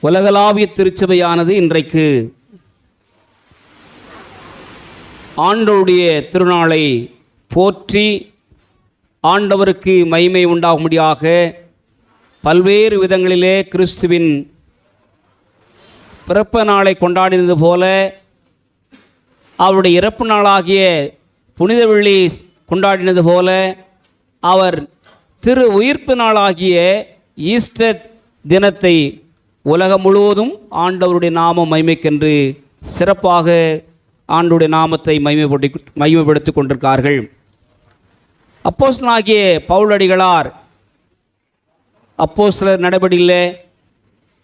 உலகளாவிய திருச்சபையானது இன்றைக்கு ஆண்டவருடைய திருநாளை போற்றி ஆண்டவருக்கு மகிமை உண்டாகும்படியாக பல்வேறு விதங்களிலே கிறிஸ்துவின் பிறப்பு நாளை கொண்டாடினது போல அவருடைய இறப்பு நாளாகிய புனித வெள்ளி கொண்டாடினது போல அவர் திரு உயிர்ப்பு நாளாகிய ஈஸ்டர் தினத்தை உலகம் முழுவதும் ஆண்டவருடைய நாமம் மகிமைக்கென்று சிறப்பாக ஆண்டவருடைய நாமத்தை மகிமைப்படுத்திக் கொண்டிருக்கார்கள். அப்போஸ்தலனாகிய பவுலடிகளார் அப்போஸ்தலர் நடபடியிலே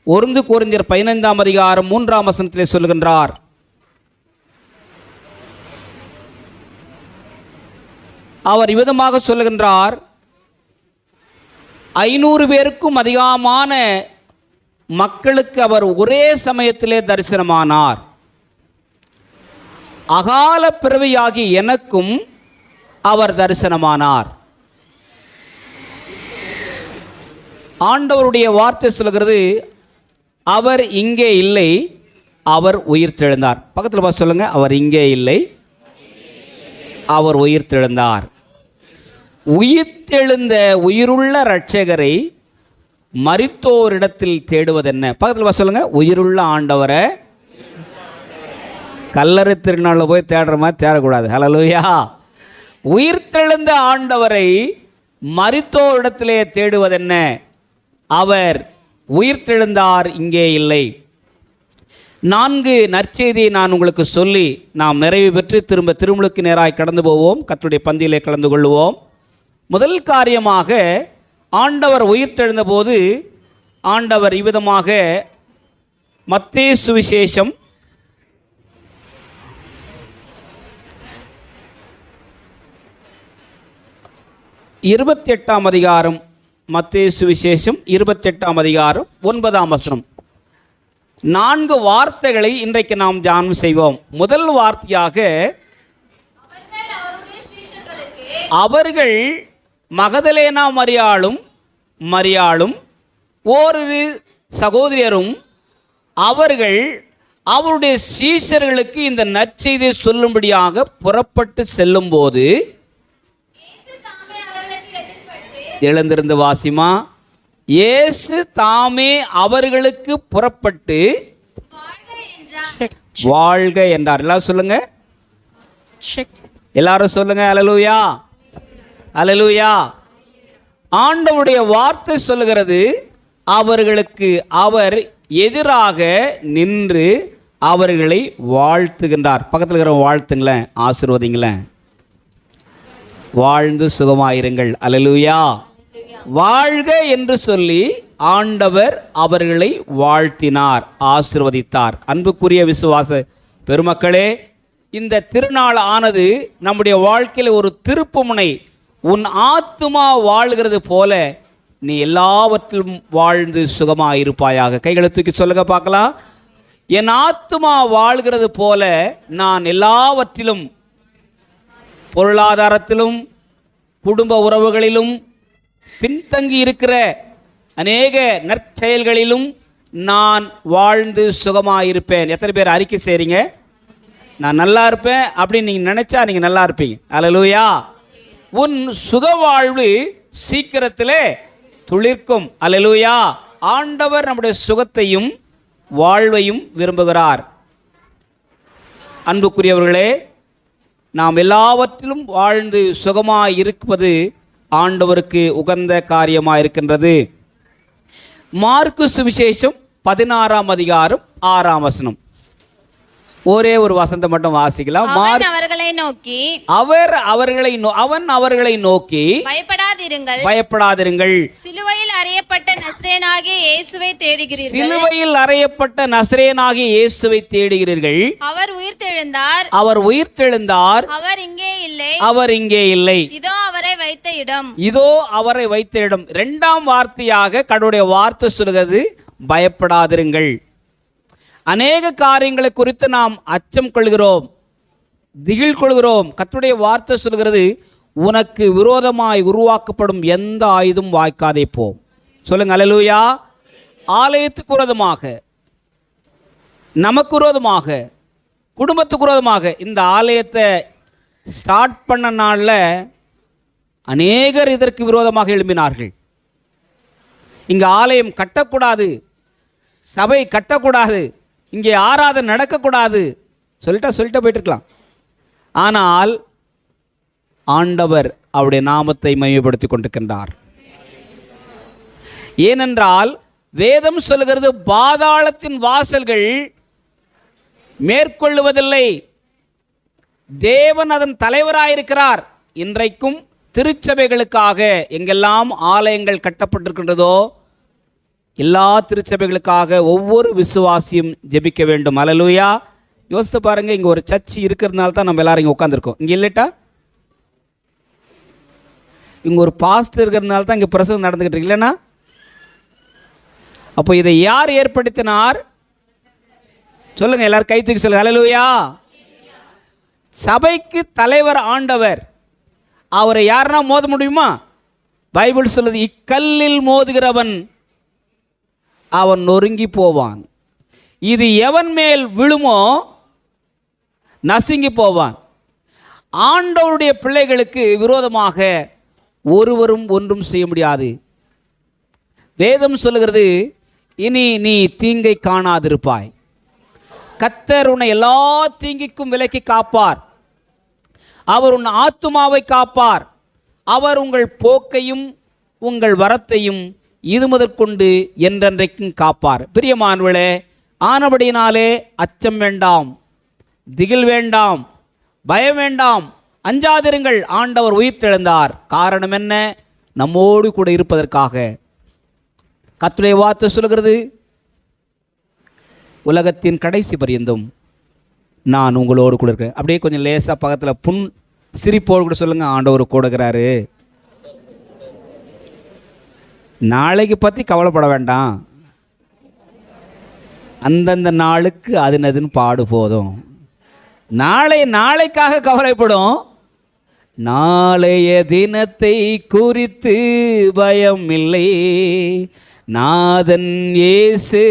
1 கொரிந்தியர் 15ஆம் அதிகாரம் 3ஆம் வசனத்திலே சொல்லுகின்றார், அவர் இவ்விதமாக சொல்லுகின்றார், 500 பேருக்கும் அதிகமான மக்களுக்கு அவர் ஒரே சமயத்திலே தரிசனமானார். அகால பிறவியாகி எனக்கும் அவர் தரிசனமானார். ஆண்டவருடைய வார்த்தை சொல்கிறது, அவர் இங்கே இல்லை, அவர் உயிர்த்தெழுந்தார். பக்கத்தில் பார்த்து சொல்லுங்க, அவர் இங்கே இல்லை, அவர் உயிர்த்தெழுந்தார். உயிர்த்தெழுந்த உயிருள்ள இரட்சகரை மரித்தோரிடத்தில் தேடுவதென்ன? பக்கத்தில் பார்த்து சொல்லுங்க, உயிருள்ள ஆண்டவரை கல்லறை திருநாளில் போய் தேடுற மாதிரி தேடக்கூடாது. ஹல்லேலூயா. உயிர்த்தெழுந்த ஆண்டவரை மரித்தோரிடத்திலே தேடுவதென்ன? அவர் உயிர்த்தெழுந்தார், இங்கே இல்லை. 4 நற்செய்தியை நான் உங்களுக்கு சொல்லி நாம் நிறைவு பெற்று திரும்ப திருமுழுக்கு நேராய் கடந்து போவோம். கர்த்தருடைய பந்தியிலே கலந்து கொள்வோம். முதல் காரியமாக ஆண்டவர் உயிர்த்தெழுந்த போது ஆண்டவர் இவ்விதமாக மத்தேயு சுவிசேஷம் 28ஆம் அதிகாரம், மத்தேயு சுவிசேஷம் 28ஆம் அதிகாரம் 9ஆம் வசனம் 4 வார்த்தைகளை இன்றைக்கு நாம் தியானம் செய்வோம். முதல் வார்த்தையாக, அவர்கள் மகதலேனா மரியாளும் ஓரிரு சகோதரியரும் அவர்கள் அவருடைய சீஷர்களுக்கு இந்த நற்செய்தியை சொல்லும்படியாக புறப்பட்டு செல்லும்போது, எழுந்திருந்து வாசிமா, இயேசு தாமே அவர்களுக்கு புறப்பட்டு வாழ்க என்றார். எல்லாரும் சொல்லுங்க, எல்லாரும் சொல்லுங்க, அல்லேலூயா, அல்லேலூயா. ஆண்டவருடைய வார்த்தை சொல்லுகிறது, அவர்களுக்கு அவர் எதிராக நின்று அவர்களை வாழ்த்துகின்றார். பக்கத்தில் இருக்கிற வாழ்த்துங்களேன், ஆசீர்வதிங்களேன். வாழ்ந்து சுகமாயிருங்கள், அல்லேலூயா. வாழ்க என்று சொல்லி ஆண்டவர் அவர்களை வாழ்த்தினார், ஆசீர்வதித்தார். அன்புக்குரிய விசுவாச பெருமக்களே, இந்த திருநாள் ஆனது நம்முடைய வாழ்க்கையில் ஒரு திருப்புமுனை. உன் ஆத்துமா வாழ்கிறது போல நீ எல்லாவற்றிலும் வாழ்ந்து சுகமாக இருப்பாயாக. கைகளை தூக்கி சொல்லுங்க பார்க்கலாம். என் ஆத்துமா வாழ்கிறது போல நான் எல்லாவற்றிலும், பொருளாதாரத்திலும் குடும்ப உறவுகளிலும் பின்தங்கி இருக்கிற அநேக நற்செயல்களிலும் நான் வாழ்ந்து சுகமாயிருப்பேன். எத்தனை பேர் அறிக்கை செய்றீங்க? நான் நல்லா இருப்பேன் அப்படின்னு நீங்கள் நினைச்சா நீங்கள் நல்லா இருப்பீங்க. அல்லேலூயா. உன் சுக வாழ்வு சீக்கிரத்திலே துளிர்க்கும். அல்லேலூயா. ஆண்டவர் நம்முடைய சுகத்தையும் வாழ்வையும் விரும்புகிறார். அன்புக்குரியவர்களே, நாம் எல்லாவற்றிலும் வாழ்ந்து சுகமாய் இருப்பது ஆண்டவருக்கு உகந்த காரியமாக இருக்கின்றது. மார்க்கு சுவிசேஷம் 16ஆம் அதிகாரம் 6ஆம் வசனம், ஒரே ஒரு வசனத்தை மட்டும் வாசிக்கலாம். அவன் அவர்களை நோக்கி பயப்படாதிருங்கள், சிலுவையில் அறையப்பட்ட நசரேயனாகிய இயேசுவை தேடுகிறீர்கள். அவர் உயிர்த்தெழுந்தார், அவர் இங்கே இல்லை, இதோ அவரை வைத்த இடம். 2ஆம் வார்த்தையாக கடவுளுடைய வார்த்தை சொல்கிறது, பயப்படாதிருங்கள். அநேக காரியங்களை குறித்து நாம் அச்சம் கொள்கிறோம், திகில் கொள்கிறோம். கர்த்தருடைய வார்த்தை சொல்கிறது, உனக்கு விரோதமாய் உருவாக்கப்படும் எந்த ஆயுதம் வாய்க்காதே போ. சொல்லுங்க அல்லேலூயா. ஆலயத்துக்கு விரோதமாக, நமக்கு விரோதமாக, குடும்பத்துக்கு விரோதமாக இந்த ஆலயத்தை ஸ்டார்ட் பண்ண நாளில் அநேகர் இதற்கு விரோதமாக எழும்பினார்கள். இங்கே ஆலயம் கட்டக்கூடாது, சபை கட்டக்கூடாது, இங்கே ஆராதனை நடக்கக்கூடாது சொல்லிட்டு போயிட்டுருக்கலாம். ஆனால் ஆண்டவர் அவருடைய நாமத்தை மையப்படுத்தி கொண்டிருக்கின்றார். ஏனென்றால் வேதம் சொல்லுகிறது, பாதாளத்தின் வாசல்கள் மேற்கொள்ளுவதில்லை. தேவன் அதன் தலைவராயிருக்கிறார். இன்றைக்கும் திருச்சபைகளுக்காக எங்கெல்லாம் ஆலயங்கள் கட்டப்பட்டிருக்கின்றதோ எல்லா திருச்சபைகளுக்காக ஒவ்வொரு விசுவாசியும் ஜெபிக்க வேண்டும். அல்லேலூயா. யோசித்து பாருங்கள், இங்கே ஒரு சர்ச் இருக்கிறதுனால தான் நம்ம எல்லாரும் இங்கே உட்காந்துருக்கோம். இங்கே இல்லட்டா, இங்கே ஒரு பாஸ்டர் இருக்கிறதுனால தான் இங்கே பிரசங்கம் நடந்துக்கிட்டு இருக்கு. இல்லைன்னா அப்போ இதை யார் ஏற்படுத்தினார் சொல்லுங்கள், எல்லாரும் கை தூக்கி சொல்லுங்கள். அல்லேலூயா. சபைக்கு தலைவர் ஆண்டவர். அவரை யாருன்னா மோத முடியுமா? பைபிள் சொல்லுது, இக்கல்லில் மோதுகிறவன் அவன் நொறுங்கி போவான், இது எவன் மேல் விழுமோ நசுங்கி போவான். ஆண்டவருடைய பிள்ளைகளுக்கு விரோதமாக ஒருவரும் ஒன்றும் செய்ய முடியாது. வேதம் சொல்லுகிறது, இனி நீ தீங்கை காணாதிருப்பாய். கர்த்தர் உன்னை எல்லா தீங்கிக்கும் விலக்கி காப்பார். அவர் உன் ஆத்துமாவை காப்பார். அவர் உங்கள் போக்கையும் உங்கள் வரத்தையும் இது முதற்கொண்டு என்றென்றைக்கும் காப்பார். பிரியமானவர்களே, ஆனபடியினாலே அச்சம் வேண்டாம், திகில் வேண்டாம், பயம் வேண்டாம், அஞ்சாதிருங்கள். ஆண்டவர் உயிர்த்தெழுந்தார். காரணம் என்ன? நம்மோடு கூட இருப்பதற்காக. கர்த்தருடைய வார்த்தை சொல்கிறது, உலகத்தின் கடைசி பரியந்தும் நான் உங்களோடு கூட இருக்கிறேன். அப்படியே கொஞ்சம் லேசாக பக்கத்தில் சிரிப்போடு கூட சொல்லுங்கள், ஆண்டவர் கூடுகிறாரு. நாளைக்கு பற்றி கவலைப்பட வேண்டாம், அந்தந்த நாளுக்கு அதுன்னு பாடு போதும். நாளைக்காக கவலைப்படும், நாளைய தினத்தை குறித்து பயம் இல்லை. நாதன் இயேசு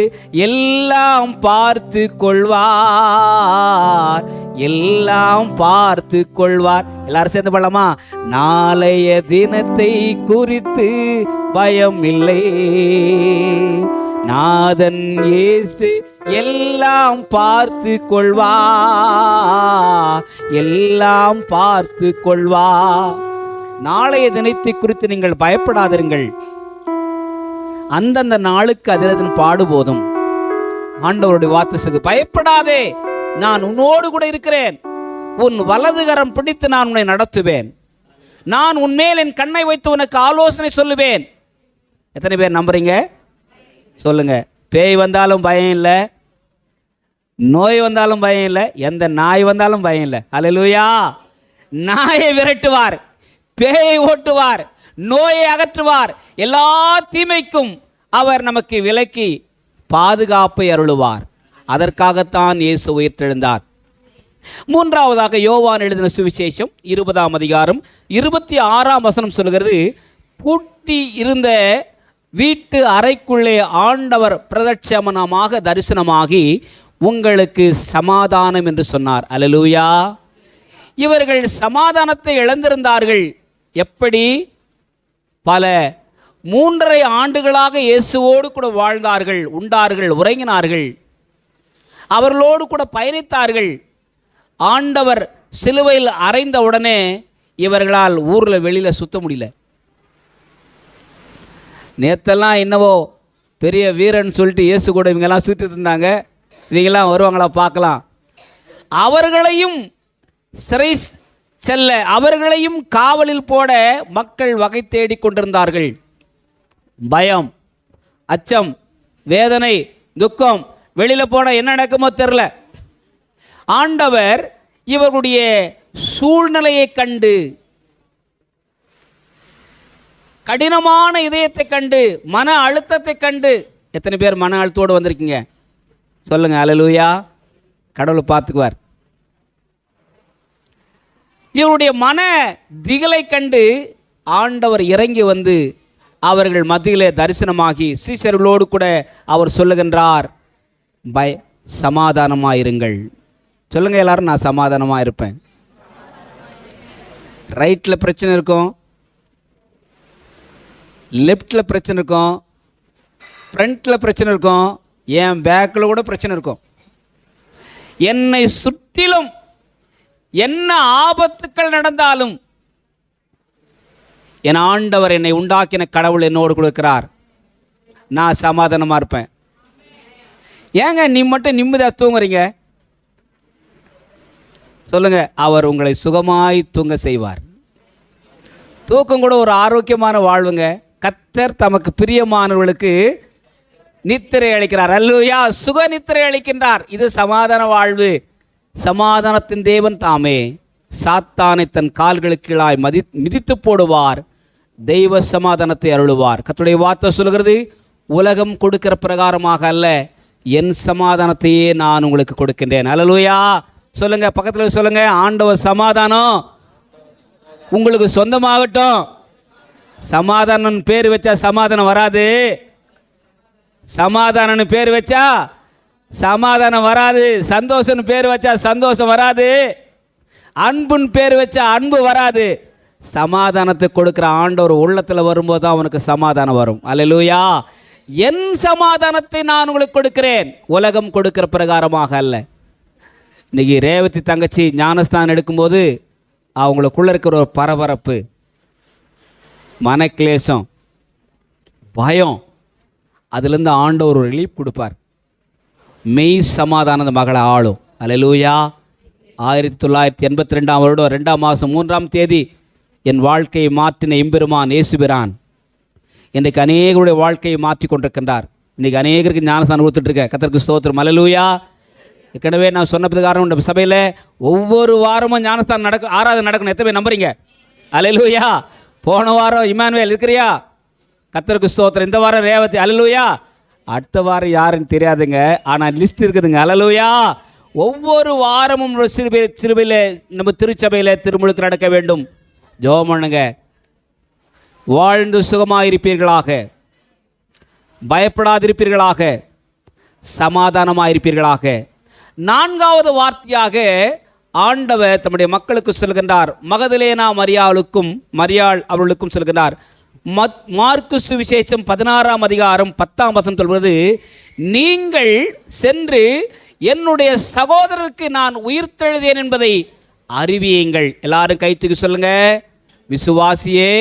எல்லாம் பார்த்து கொள்வார், எல்லாம் பார்த்து கொள்வார். எல்லாரும் சேர்ந்து பாடலாமா? நாளைய தினத்தை குறித்து பயம் இல்லை, நாதன் இயேசு எல்லாம் பார்த்து கொள்வார், எல்லாம் பார்த்து கொள்வார். நாளைய தினத்தை குறித்து நீங்கள் பயப்படாதிருங்கள், அந்தந்த நாளுக்கு அதிரதன் பாடு போதும். ஆண்டவருடைய வார்த்தை சொல்லுது, பயப்படாதே, நான் உன்னோடு கூட இருக்கிறேன். உன் வலதுகரம் பிடித்து நான் உன்னை நடத்துவேன். நான் உன்மேல் என் கண்ணை வைத்து உனக்கு ஆலோசனை சொல்லுவேன். எத்தனை பேர் நம்புறீங்க சொல்லுங்க. பேய் வந்தாலும் பயம் இல்லை, நோய் வந்தாலும் பயம் இல்லை, எந்த நாய் வந்தாலும் பயம் இல்லை. அல்லேலூயா. நாயை விரட்டுவார், பேயை ஓட்டுவார், நோயை அகற்றுவார், எல்லா தீமைக்கும் அவர் நமக்கு விலக்கி பாதுகாப்பை அருளுவார். அதற்காகத்தான் இயேசு உயிர்த்தெழுந்தார். மூன்றாவதாக யோவான் எழுதின சுவிசேஷம் 20ஆம் அதிகாரம் 26ஆம் வசனம் சொல்கிறது, பூட்டி இருந்த வீட்டு அறைக்குள்ளே ஆண்டவர் பிரதட்சமனமாக தரிசனமாகி உங்களுக்கு சமாதானம் என்று சொன்னார். அல்லேலூயா. இவர்கள் சமாதானத்தை இழந்திருந்தார்கள். எப்படி? பல 3.5 ஆண்டுகளாக இயேசுவோடு கூட வாழ்ந்தார்கள், உண்டார்கள், உறங்கினார்கள், அவர்களோடு கூட பயணித்தார்கள். ஆண்டவர் சிலுவையில் அறைந்த உடனே இவர்களால் ஊரில் வெளியில் சுத்த முடியல. நேற்றெல்லாம் என்னவோ பெரிய வீரன் சொல்லிட்டு இயேசு கூட இவங்கெல்லாம் சுற்றிட்டு இருந்தாங்க. இவங்கெல்லாம் வருவாங்களா பார்க்கலாம். அவர்களையும் சிறை செல்ல, அவர்களையும் காவலில் போட மக்கள் வகை தேடி கொண்டிருந்தார்கள். பயம், அச்சம், வேதனை, துக்கம், வெளியில் போன என்ன நடக்குமோ தெரில. ஆண்டவர் இவர்களுடைய சூழ்நிலையை கண்டு, கடினமான இதயத்தை கண்டு, மன அழுத்தத்தை கண்டு, எத்தனை பேர் மன அழுத்தத்தோடு வந்திருக்கீங்க சொல்லுங்க. அல்லேலூயா. கடவுளை பார்த்துக்குவார். இவருடைய மன திகிலை கண்டு ஆண்டவர் இறங்கி வந்து அவர்கள் மத்தியிலே தரிசனமாகி சீஷர்களோடு கூட அவர் சொல்லுகின்றார், சமாதானமாக சொல்லுங்க எல்லாரும், நான் சமாதானமாக இருப்பேன். ரைட்டில் பிரச்சனை இருக்கும், லெஃப்டில் பிரச்சனை இருக்கும், ஃப்ரண்ட்டில் பிரச்சனை இருக்கும், என் பேக்கில் கூட பிரச்சனை இருக்கும். என்னை சுற்றிலும் என்ன ஆபத்துக்கள் நடந்தாலும் என் ஆண்டவர், என்னை உண்டாக்கின கடவுள் என்னோடு கொடுக்கிறார், நான் சமாதானமாக இருப்பேன். ஏங்க நீ மட்டும் நிம்மதியாக தூங்குறீங்க? சொல்லுங்க, அவர் உங்களை சுகமாய் தூங்க செய்வார். தூக்கம் கூட ஒரு ஆரோக்கியமான வாழ்வுங்க. கர்த்தர் தமக்கு பிரியமானவர்களுக்கு நித்திரை அளிக்கிறார். அல்லேலூயா, சுக நித்திரை அளிக்கின்றார். இது சமாதான வாழ்வு. சமாதானத்தின் தேவன் தாமே சாத்தானை தன் கால்களுக்கு கீழாய் மிதித்து போடுவார், தெய்வ சமாதானத்தை அருளுவார். கர்த்தருடைய வார்த்தை சொல்கிறது, உலகம் கொடுக்கிற பிரகாரமாக அல்ல, என் சமாதானத்தையே நான் உங்களுக்கு கொடுக்கின்றேன். அல்லேலூயா சொல்லுங்க, பக்கத்தில் சொல்லுங்க, ஆண்டவர் சமாதானம் உங்களுக்கு சொந்தமாகட்டும். சமாதானம் பேர் வச்சா சமாதானம் வராது. சமாதானம் பேர் வச்சா சமாதானம் வராது. சந்தோஷம் பேர் வச்சா சந்தோஷம் வராது. அன்புன்னு பேர் வச்சா அன்பு வராது. சமாதானத்தை கொடுக்குற ஆண்டவர் உள்ளத்தில் வரும்போது தான் அவனுக்கு சமாதானம் வரும். அல்லேலூயா, என் சமாதானத்தை நான் உங்களுக்கு கொடுக்கிறேன், உலகம் கொடுக்கிற பிரகாரமாக அல்ல. இன்னைக்கு ரேவதி தங்கச்சி ஞானஸ்தானம் எடுக்கும்போது அவங்களுக்குள்ள இருக்கிற ஒரு பரபரப்பு, மனக்லேசம், பயம், அதுலேருந்து ஆண்டவர் ஒரு ரிலீஃப் கொடுப்பார். மெய் சமாதானந்த மகளை ஆளும். அல்லேலூயா. 1982 வருடம் 2ஆம் மாதம் 3ஆம் தேதி என் வாழ்க்கையை மாற்றின எம்பெருமான் இயேசுபிரான் இன்றைக்கு அநேகருடைய வாழ்க்கையை மாற்றி கொண்டிருக்கின்றார். இன்றைக்கி அநேகருக்கு ஞானஸ்தானம் கொடுத்துட்ருக்கேன். கர்த்தருக்கு ஸ்தோத்திரம். அல்லேலூயா. ஏற்கனவே நான் சொன்ன பிரகாரம் இந்த சபையில் ஒவ்வொரு வாரமும் ஞானஸ்தானம் ஆராதனை நடக்கணும். எத்தனை பேர் நம்புறீங்க? அல்லேலூயா. போன வாரம் இமானுவேல் இருக்கிறியா? கர்த்தருக்கு ஸ்தோத்திரம். இந்த வாரம் ரேவதி. அல்லேலூயா. அடுத்த வாரம் யாருன்னு தெரியாதுங்க, ஆனால் லிஸ்ட் இருக்குதுங்க. அல்லேலூயா. ஒவ்வொரு வாரமும் சிறுபையில் நம்ம திருச்சபையில் திருமுழுக்கு நடக்க வேண்டும். ஜெபம் பண்ணுங்க. வாழ்ந்து சுகமாக இருப்பீர்களாக, பயப்படாதிருப்பீர்களாக, சமாதானமாக இருப்பீர்களாக. 4வது வார்த்தையாக ஆண்டவர் தம்முடைய மக்களுக்கு சொல்கின்றார். மகதலேனா மரியாள் அவர்களுக்கும் சொல்கின்றார். மார்க்கு சுவிசேஷம் 16ஆம் அதிகாரம் 10ஆம் வசனம் சொல்வது, நீங்கள் சென்று என்னுடைய சகோதரருக்கு நான் உயிர்த்தெழுதேன் என்பதை அறிவியுங்கள். எல்லாரும் கைத்துக்கு சொல்லுங்க. விசுவாசியே,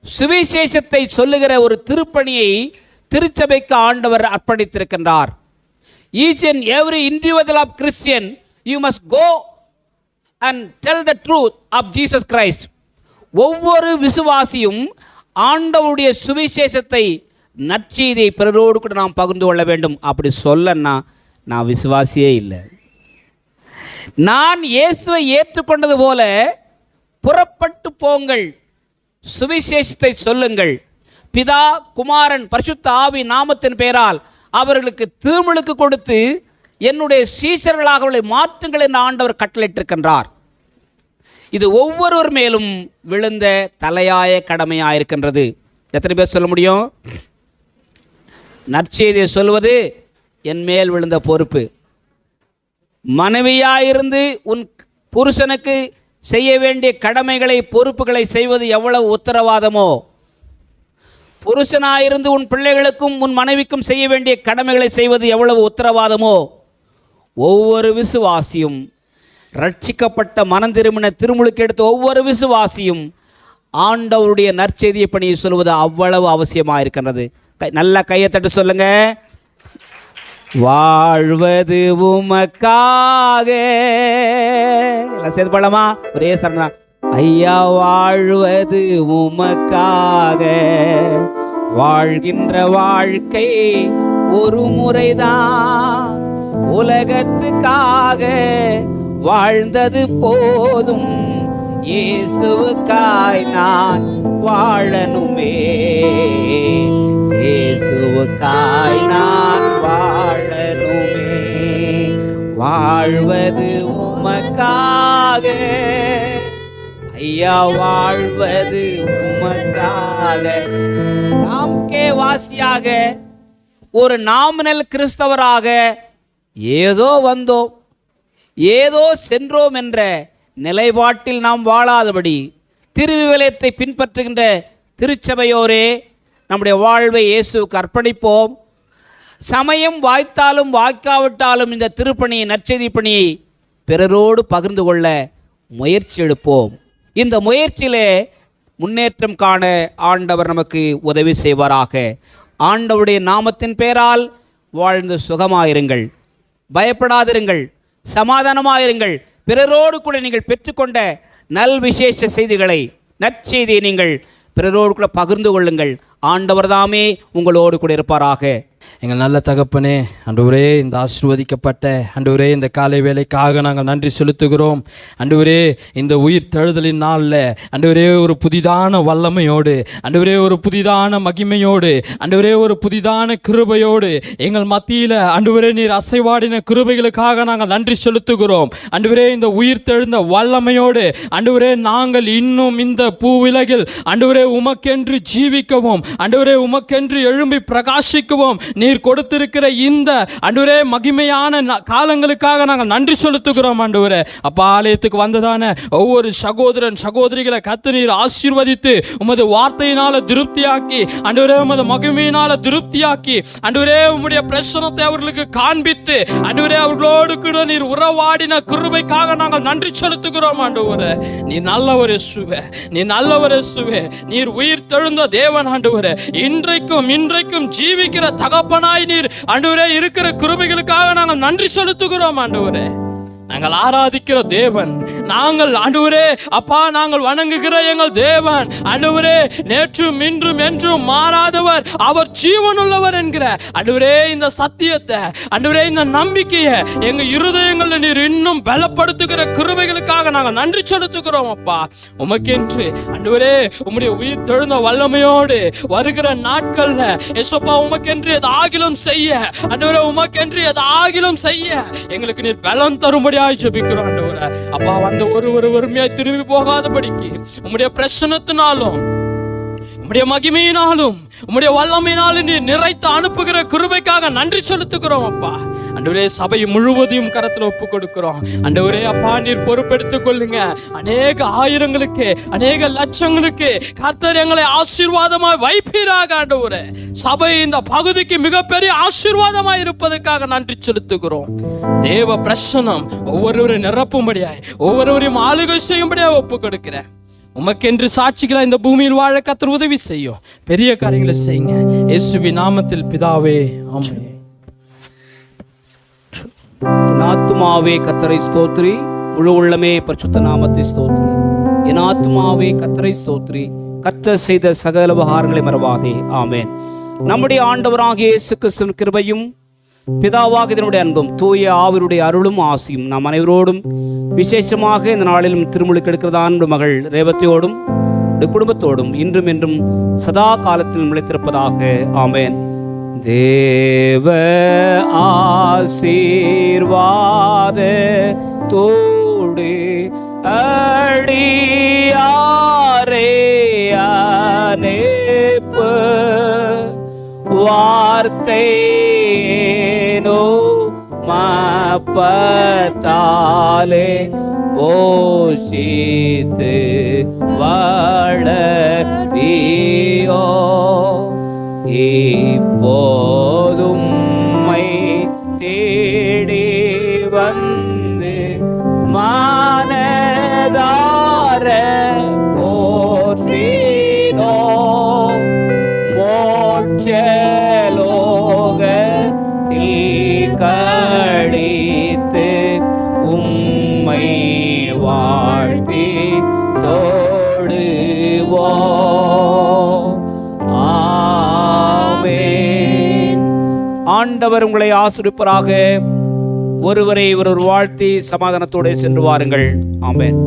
சுவிசேஷத்தை சொல்லுகிற ஒரு திருப்பணியை திருச்சபைக்கு ஆண்டவர் அர்ப்பணித்திருக்கின்றார். Each and every individual of Christian, you must go and tell the truth of Jesus Christ. ஒவ்வொரு விசுவாசியும் ஆண்டவருடைய சுவிசேஷத்தை, நற்செய்தியை பிறரோடு கூட நாம் பகிர்ந்து கொள்ள வேண்டும். அப்படி சொல்லன்னா நான் விசுவாசியே இல்லை. நான் இயேசுவை ஏற்றுக்கொண்டது போல புறப்பட்டு போங்கள், சுவிசேஷத்தை சொல்லுங்கள். பிதா, குமாரன், பரிசுத்த ஆவி நாமத்தின் பெயரால் அவர்களுக்கு திருமுழுக்கு கொடுத்து என்னுடைய சீஷர்களாக அவர்களை மாற்றுங்கள் என்று ஆண்டவர் கட்டளையிட்டிருக்கின்றார். இது ஒவ்வொருவர் மேலும் விழுந்த தலையாய கடமையாயிருக்கின்றது. எத்தனை பேர் சொல்ல முடியும்? நற்செய்தியை சொல்வது என் மேல் விழுந்த பொறுப்பு. மனைவியாயிருந்து உன் புருஷனுக்கு செய்ய வேண்டிய கடமைகளை, பொறுப்புகளை செய்வது எவ்வளவு உத்தரவாதமோ, புருஷனாயிருந்து உன் பிள்ளைகளுக்கும் உன் மனைவிக்கும் செய்ய வேண்டிய கடமைகளை செய்வது எவ்வளவு உத்தரவாதமோ, ஒவ்வொரு விசுவாசியும், ரட்சிக்கப்பட்ட மனம் திரும்பின திருமுழுக்கு எடுத்த ஒவ்வொரு விசுவாசியும் ஆண்டவருடைய நற்செய்தியை பணியை சொல்வது அவ்வளவு அவசியமாக இருக்கின்றது. நல்ல கையை தட்டு சொல்லுங்க. வாழ்வது உமக்காக. எல்லாம் சேர்ந்து பாடலாமா? ஒரே சரணா. ஐயா, வாழ்வது உமக்காக, வாழ்கின்ற வாழ்க்கை ஒரு முறைதான், உலகத்துக்காக வாழ்ந்தது போதும், இயேசுவுக்காய் நான் வாழணுமே, இயேசுவுக்காய் நான் வாழணுமே. வாழ்வது உமக்காக, ஐயா, வாழ்வது உமக்காக. நாம் வாசியாக, ஒரு நாமினல் கிறிஸ்தவராக ஏதோ வந்தோம் ஏதோ சென்றோம் என்ற நிலைப்பாட்டில் நாம் வாழாதபடி திருவிவிலியத்தை பின்பற்றுகின்ற திருச்சபையோரே நம்முடைய வாழ்வை இயேசுவுக்கு அர்ப்பணிப்போம். சமயம் வாய்த்தாலும் வாய்க்காவிட்டாலும் இந்த திருப்பணியை, நற்செய்தி பணியை பிறரோடு பகிர்ந்து கொள்ள முயற்சி எடுப்போம். இந்த முயற்சியிலே முன்னேற்றம் காண ஆண்டவர் நமக்கு உதவி செய்வாராக. ஆண்டவருடைய நாமத்தின் பெயரால் வாழ்ந்து சுகமாயிருங்கள், பயப்படாதிருங்கள், சமாதானமாயிருங்கள். பிறரோடு கூட நீங்கள் பெற்றுக்கொண்ட நல் விசேஷ செய்திகளை, நற்செய்தியை நீங்கள் பிறரோடு கூட பகிர்ந்து கொள்ளுங்கள். ஆண்டவர் தாமே உங்களோடு கூட இருப்பாராக. எங்கள் நல்ல தகப்பனே, ஆண்டவரே, இந்த ஆசீர்வதிக்கப்பட்ட ஆண்டவரே இந்த காலை வேளைக்காக நாங்கள் நன்றி செலுத்துகிறோம். ஆண்டவரே, இந்த உயிர் தழுதலின் நாளில் ஆண்டவரே ஒரு புதிதான வல்லமையோடு, ஆண்டவரே ஒரு புதிதான மகிமையோடு, ஆண்டவரே ஒரு புதிதான கிருபையோடு எங்கள் மத்தியில் ஆண்டவரே நீர் அசைவாடின கிருபைகளுக்காக நாங்கள் நன்றி செலுத்துகிறோம். ஆண்டவரே, இந்த உயிர் தெழுந்த வல்லமையோடு ஆண்டவரே நாங்கள் இன்னும் இந்த பூவிலகில் ஆண்டவரே உமக்கென்று ஜீவிக்கவும், ஆண்டவரே உமக்கென்று எழும்பி பிரகாசிக்கவும் நீர் கொடுத்திருக்கிற இந்த ஆண்டவரே மகிமையான காலங்களுக்காக நாங்கள் நன்றி செலுத்துகிறோம். ஆண்டவரே, அப்பா, ஆலயத்துக்கு வந்ததான ஒவ்வொரு சகோதரன் சகோதரிகளை கர்த்தர் நீர் ஆசீர்வதித்து உமது வார்த்தையினால திருப்தியாக்கி, ஆண்டவரே உமது மகிமையினால திருப்தியாக்கி, ஆண்டவரே உம்முடைய பிரசன்னத்தை அவர்களுக்கு காண்பித்து, ஆண்டவரே அவர்களோடு கூட நீர் உறவாடின கிருபைக்காக நாங்கள் நன்றி செலுத்துகிறோம். ஆண்டவரே, நீ நல்லவர் இயேசுவே, நீ நல்லவர் இயேசுவே, நீர் உயிர் தெழுந்த தேவன். ஆண்டவரே, இன்றைக்கும் ஜீவிக்கிற தகப்பனாய் நீர் ஆண்டவரே இருக்கிற கிருபைகளுக்காக நாங்கள் நன்றி செலுத்துகிறோம். ஆண்டவரே, நாங்கள் ஆராதிக்கிற தேவன், நாங்கள் ஆண்டவரே அப்பா நாங்கள் வணங்குகிற எங்கள் தேவன் ஆண்டவரே நேற்றும் இன்றும் என்றும் மாறாதவர், அவர் ஜீவனுள்ளவர் என்கிற ஆண்டவரே இந்த சத்தியத்தை, ஆண்டவரே இந்த நம்பிக்கையை எங்கள் இருதயங்களில் நீர் இன்னும் பலப்படுத்துகிற கிருபைகளுக்காக நாங்கள் நன்றி செலுத்துகிறோம். அப்பா, உமக்கென்று ஆண்டவரே உம்முடைய உயிர் தெழுந்த வல்லமையோடு வருகிற நாட்கள்ல ஏசப்பா உமக்கென்று எதாகிலும் செய்ய, ஆண்டவரே உமக்கென்று எதாகிலும் செய்ய எங்களுக்கு நீர் பலம் தரும்படி ஜெபிக்கிறோம். ஆண்டவரே, அப்பா, வந்த ஒருவர் ஒருமையாய் திரும்பி போகாதபடிக்கு உம்முடைய பிரசன்னத்தினாலும் உம்முடைய மகிமையினாலும் உம்முடைய வல்லமையினாலும் நீர் நிறைத்து அனுப்புகிற கிருபைக்காக நன்றி செலுத்துகிறோம். அப்பா, ஆண்டவரே சபை முழுவதையும் கரத்தில் ஒப்பு கொடுக்கிறோம். ஆண்டவரே அப்பா, நீர் பொறுப்பெடுத்துக் கொள்ளுங்க. அநேக ஆயிரங்களுக்கு, அநேக லட்சங்களுக்கு கர்த்தர் எங்களை ஆசீர்வாதமாய் வைப்பீராக. ஆண்டவரே, சபை இந்த பகுதிக்கு மிகப்பெரிய ஆசீர்வாதமாய் இருப்பதற்காக நன்றி செலுத்துகிறோம். தேவ பிரசன்னம் ஒவ்வொருவரையும் நிரப்பும்படியாய், ஒவ்வொருவரையும் ஆளுகை செய்யும்படியாய் ஒப்பு கொடுக்கிறேன். உமக்கென்று சாட்சிகளா இந்த பூமியில் வாழ கர்த்தர் உதவி செய்யும். பெரிய காரியங்களை செய்யுங்க. இயேசுவின் நாமத்தில் பிதாவே, ஆமென். என் ஆத்துமாவே கர்த்தரை ஸ்தோத்திரி, முழு உள்ளமே பரிசுத்த நாமத்தை ஸ்தோத்திரி. என் ஆத்துமாவே கர்த்தரை ஸ்தோத்திரி, கர்த்தர் செய்த சகல உபகாரங்களை மறவாதே. ஆமென். நம்முடைய ஆண்டவராகிய இயேசு கிறிஸ்துவின் கிருபையும் பிதாவாக இதனுடைய அன்பும் தூய ஆவியுடைய அருளும் ஆசியும் நாம் அனைவரோடும் விசேஷமாக இந்த நாளிலும் திருமுழுக்கு எடுக்கிறதான மகள் ரேவதியோடும் குடும்பத்தோடும் இன்றும் என்றும் சதா காலத்தில் நிலைத்திருப்பதாக. ஆமென். தேவ ஆசீர்வாத தோடு அடியாரே அனுப்பு வார்த்தை மாப்பத்தாலே போஷித்து வளர்த்தியோ இப்போதும் தேடி வந்து மானதார போற்றினோ மோட்சலோகத்தில் கழித்து உம்மை வாழ்த்தி தோடுவோ. ஆமென். ஆண்டவர் உங்களை ஆசீர்வதிப்பாராக. ஒருவரை ஒருவர் வாழ்த்தி சமாதானத்தோடு சென்று வாருங்கள். ஆமென்.